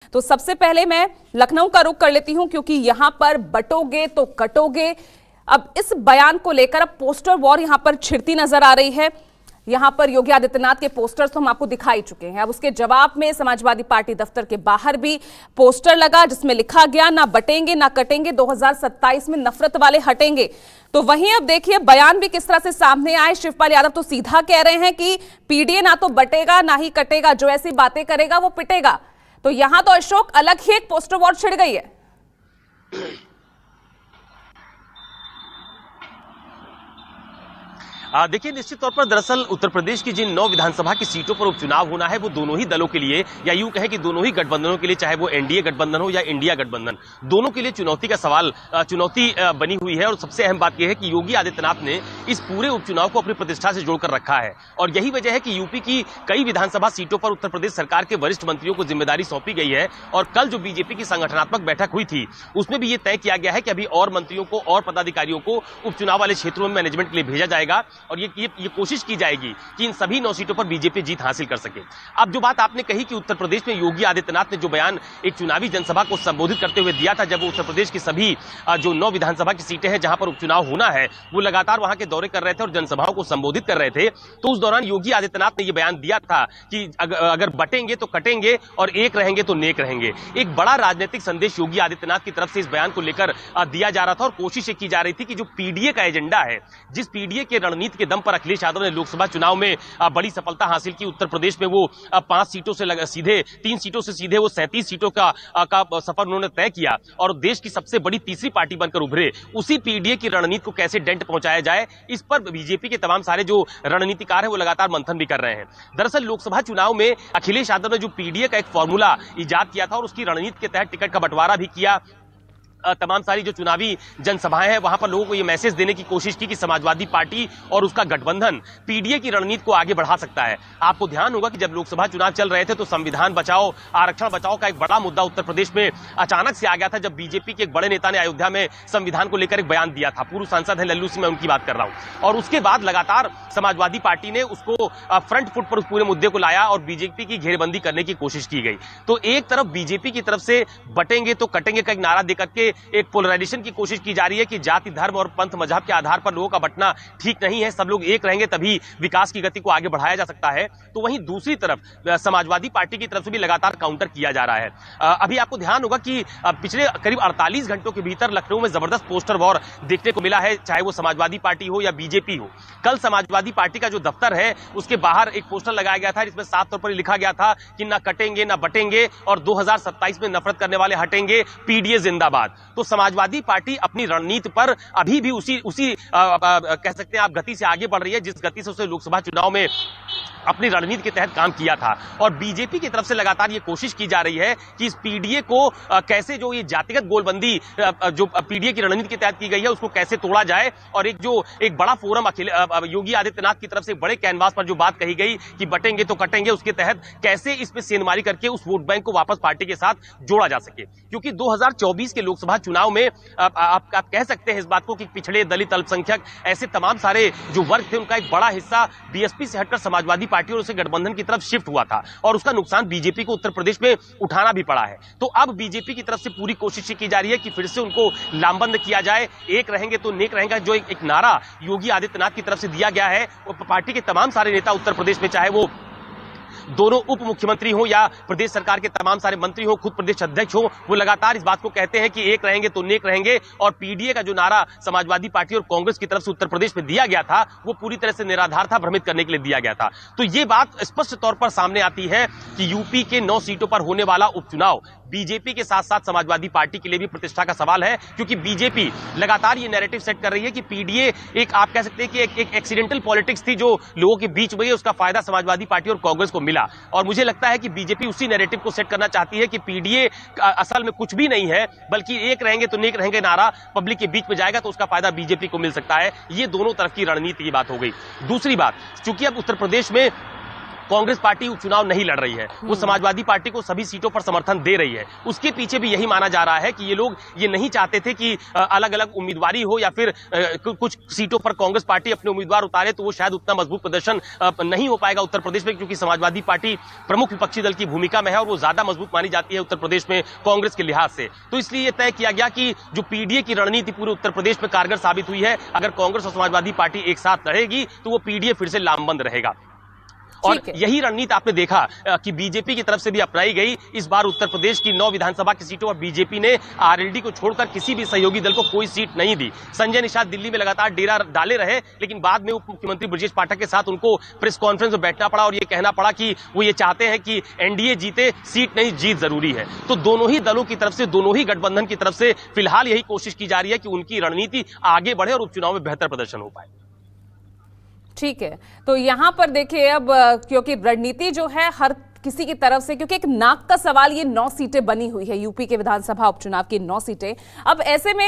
तो सबसे पहले मैं लखनऊ का रुख कर लेती हूं क्योंकि यहां पर बटोगे तो कटोगे। अब इस बयान को लेकर अब पोस्टर वॉर यहां पर छिड़ती नजर आ रही है। यहां पर योगी आदित्यनाथ के पोस्टर्स तो हम आपको दिखाई चुके हैं। अब उसके जवाब में समाजवादी पार्टी दफ्तर के बाहर भी पोस्टर लगा जिसमें लिखा गया ना बटेंगे ना कटेंगे, 2027 में नफरत वाले हटेंगे। तो वहीं अब देखिए बयान भी किस तरह से सामने आए। शिवपाल यादव तो सीधा कह रहे हैं कि पीडीए ना तो बटेगा ना ही कटेगा, जो ऐसी बातें करेगा वो पिटेगा। तो यहां तो अशोक अलग ही एक पोस्टर वॉर छिड़ गई है। देखिए, निश्चित तौर पर दरअसल उत्तर प्रदेश की जिन 9 विधानसभा की सीटों पर उपचुनाव होना है वो दोनों ही दलों के लिए, या यूं कहें कि दोनों ही गठबंधनों के लिए, चाहे वो एनडीए गठबंधन हो या इंडिया गठबंधन, दोनों के लिए चुनौती बनी हुई है। और सबसे अहम बात यह है कि योगी आदित्यनाथ ने इस पूरे उपचुनाव को अपनी प्रतिष्ठा से जोड़कर रखा है। और यही वजह है कि यूपी की कई विधानसभा सीटों पर उत्तर प्रदेश सरकार के वरिष्ठ मंत्रियों को जिम्मेदारी सौंपी गई है। और कल जो बीजेपी की संगठनात्मक बैठक हुई थी उसमें भी यह तय किया गया है कि अभी और मंत्रियों को और पदाधिकारियों को उपचुनाव वाले क्षेत्रों में मैनेजमेंट के लिए भेजा जाएगा और ये कोशिश की जाएगी कि इन सभी 9 सीटों पर बीजेपी जीत हासिल कर सके। अब जो बात आपने कही कि उत्तर प्रदेश में योगी आदित्यनाथ ने जो बयान एक चुनावी जनसभा को संबोधित करते हुए दिया था, जब वो उत्तर प्रदेश की सभी जो 9 विधानसभा की सीटें हैं जहां पर उपचुनाव होना है वो लगातार वहां के दौरे कर रहे थे और जनसभाओं को संबोधित कर रहे थे, तो उस दौरान योगी आदित्यनाथ ने यह बयान दिया था कि अगर बटेंगे तो कटेंगे और एक रहेंगे तो नेक रहेंगे। एक बड़ा राजनीतिक संदेश योगी आदित्यनाथ की तरफ से इस बयान को लेकर दिया जा रहा था और कोशिश की जा रही थी कि जो पीडीए का एजेंडा है, जिस पीडीए के रणनीति के दम पर अखिलेश यादव ने लोकसभा चुनाव में बड़ी सफलता हासिल की, उत्तर प्रदेश में वो 5 सीटों से सीधे 3 सीटों से सीधे वो 37 सीटों का सफर उन्होंने तय किया और देश की सबसे बड़ी तीसरी पार्टी बनकर उभरे। उसी पीडीए की रणनीति को कैसे डेंट पहुंचाया जाए, इस पर बीजेपी के तमाम सारे जो रणनीतिकार है वो लगातार मंथन भी कर रहे हैं। दरअसल लोकसभा चुनाव में अखिलेश यादव ने जो पीडीए का एक फॉर्मूला इजाद किया था और उसकी रणनीति के तहत टिकट का बंटवारा भी किया, तमाम सारी जो चुनावी जनसभाएं हैं वहां पर लोगों को यह मैसेज देने की कोशिश की कि समाजवादी पार्टी और उसका गठबंधन पीडीए की रणनीति को आगे बढ़ा सकता है। आपको ध्यान होगा कि जब लोकसभा चुनाव चल रहे थे तो संविधान बचाओ, आरक्षण बचाओ का एक बड़ा मुद्दा उत्तर प्रदेश में अचानक से आ गया था, जब बीजेपी के एक बड़े नेता ने अयोध्या में संविधान को लेकर एक बयान दिया था। पूर्व सांसद है लल्लू सिंह, मैं उनकी बात कर रहा हूं। और उसके बाद लगातार समाजवादी पार्टी ने उसको फ्रंट फुट पर उस पूरे मुद्दे को लाया और बीजेपी की घेरबंदी करने की कोशिश की गई। तो एक तरफ बीजेपी की तरफ से बटेंगे तो कटेंगे का एक नारा देकर के एक पोलराइजेशन की कोशिश की जा रही है कि जाति, धर्म और पंथ मजहब के आधार पर लोगों का बंटना ठीक नहीं है, सब लोग एक रहेंगे तभी विकास की गति को आगे बढ़ाया जा सकता है। तो वहीं दूसरी तरफ समाजवादी पार्टी की तरफ से भी लगातार काउंटर किया जा रहा है। अभी आपको ध्यान होगा कि पिछले करीब 48 घंटों के भीतर लखनऊ में जबरदस्त पोस्टर वॉर देखने को मिला है, चाहे वो समाजवादी पार्टी हो या बीजेपी हो। कल समाजवादी पार्टी का जो दफ्तर है उसके बाहर एक पोस्टर लगाया गया था जिसमें साफ तौर पर लिखा गया था कि ना कटेंगे ना बटेंगे और 2027 में नफरत करने वाले हटेंगे, पीडीए जिंदाबाद। तो समाजवादी पार्टी अपनी रणनीति पर अभी भी उसी कह सकते हैं आप गति से आगे बढ़ रही है, जिस गति से उसे लोकसभा चुनाव में अपनी रणनीति के तहत काम किया था। और बीजेपी की तरफ से लगातार ये कोशिश की जा रही है कि इस पीडीए को कैसे, जो ये जातिगत गोलबंदी जो पीडीए की रणनीति के तहत की गई है उसको कैसे तोड़ा जाए। और एक बड़ा फोरम योगी आदित्यनाथ की तरफ से बड़े कैनवास पर जो बात कही गई कि बटेंगे तो कटेंगे, उसके तहत कैसे इसमें सेंधमारी करके उस वोट बैंक को वापस पार्टी के साथ जोड़ा जा सके। क्योंकि 2024 के लोकसभा चुनाव में आप कह सकते हैं इस बात को कि पिछड़े, दलित, अल्पसंख्यक, ऐसे तमाम सारे जो वर्ग थे उनका एक बड़ा हिस्सा बीएसपी से हटकर समाजवादी पार्टी और उसे गठबंधन की तरफ शिफ्ट हुआ था और उसका नुकसान बीजेपी को उत्तर प्रदेश में उठाना भी पड़ा है। तो अब बीजेपी की तरफ से पूरी कोशिश की जा रही है कि फिर से उनको लामबंद किया जाए, एक रहेंगे तो नेक रहेंगे, जो एक नारा योगी आदित्यनाथ की तरफ से दिया गया है। वो पार्टी के तमाम सारे नेता उत्तर प्रदेश में, चाहे वो दोनों उप मुख्यमंत्री हो या प्रदेश सरकार के तमाम सारे मंत्री हो, खुद प्रदेश अध्यक्ष हो, वो लगातार इस बात को कहते हैं कि एक रहेंगे तो नेक रहेंगे। और पीडीए का जो नारा समाजवादी पार्टी और कांग्रेस की तरफ से उत्तर प्रदेश में दिया गया था वो पूरी तरह से निराधार था, भ्रमित करने के लिए दिया गया था। तो ये बात स्पष्ट तौर पर सामने आती है कि यूपी के 9 सीटों पर होने वाला उपचुनाव बीजेपी के साथ साथ समाजवादी पार्टी के लिए भी प्रतिष्ठा का सवाल है, क्योंकि बीजेपी लगातार ये नैरेटिव सेट कर रही है कि पीडीए एक, आप कह सकते हैं कि एक एक्सीडेंटल पॉलिटिक्स थी जो लोगों के बीच में, उसका फायदा समाजवादी पार्टी और कांग्रेस को मिला। और मुझे लगता है कि बीजेपी उसी नैरेटिव को सेट करना चाहती है कि पीडीए असल में कुछ भी नहीं है, बल्कि एक रहेंगे तो नेक रहेंगे नारा पब्लिक के बीच में जाएगा तो उसका फायदा बीजेपी को मिल सकता है। ये दोनों तरफ की रणनीति की बात हो गई। दूसरी बात, चूंकि अब उत्तर प्रदेश में कांग्रेस पार्टी उपचुनाव नहीं लड़ रही है, वो समाजवादी पार्टी को सभी सीटों पर समर्थन दे रही है। उसके पीछे भी यही माना जा रहा है कि ये लोग ये नहीं चाहते थे कि अलग अलग उम्मीदवारी हो या फिर कुछ सीटों पर कांग्रेस पार्टी अपने उम्मीदवार उतारे तो वो शायद उतना मजबूत प्रदर्शन नहीं हो पाएगा उत्तर प्रदेश में, क्योंकि समाजवादी पार्टी प्रमुख विपक्षी दल की भूमिका में है और वो ज्यादा मजबूत मानी जाती है उत्तर प्रदेश में कांग्रेस के लिहाज से। तो इसलिए यह तय किया गया कि जो पीडीए की रणनीति पूरे उत्तर प्रदेश में कारगर साबित हुई है, अगर कांग्रेस और समाजवादी पार्टी एक साथ लड़ेगी तो वो पीडीए फिर से लामबंद रहेगा। और यही रणनीति आपने देखा कि बीजेपी की तरफ से भी अपनाई गई। इस बार उत्तर प्रदेश की 9 विधानसभा की सीटों पर बीजेपी ने आरएलडी को छोड़कर किसी भी सहयोगी दल को कोई सीट नहीं दी। संजय निषाद दिल्ली में लगातार डेरा डाले रहे, लेकिन बाद में उप मुख्यमंत्री ब्रजेश पाठक के साथ उनको प्रेस कॉन्फ्रेंस में बैठना पड़ा और ये कहना पड़ा कि वो ये चाहते हैं कि एनडीए जीते, सीट नहीं जीत जरूरी है। तो दोनों ही दलों की तरफ से, दोनों ही गठबंधन की तरफ से फिलहाल यही कोशिश की जा रही है कि उनकी रणनीति आगे बढ़े और उपचुनाव में बेहतर प्रदर्शन हो पाए। ठीक है, तो यहां पर देखिए अब क्योंकि रणनीति जो है हर किसी की तरफ से, क्योंकि एक नाक का सवाल, ये 9 सीटें बनी हुई है यूपी के विधानसभा उपचुनाव की 9 सीटें। अब ऐसे में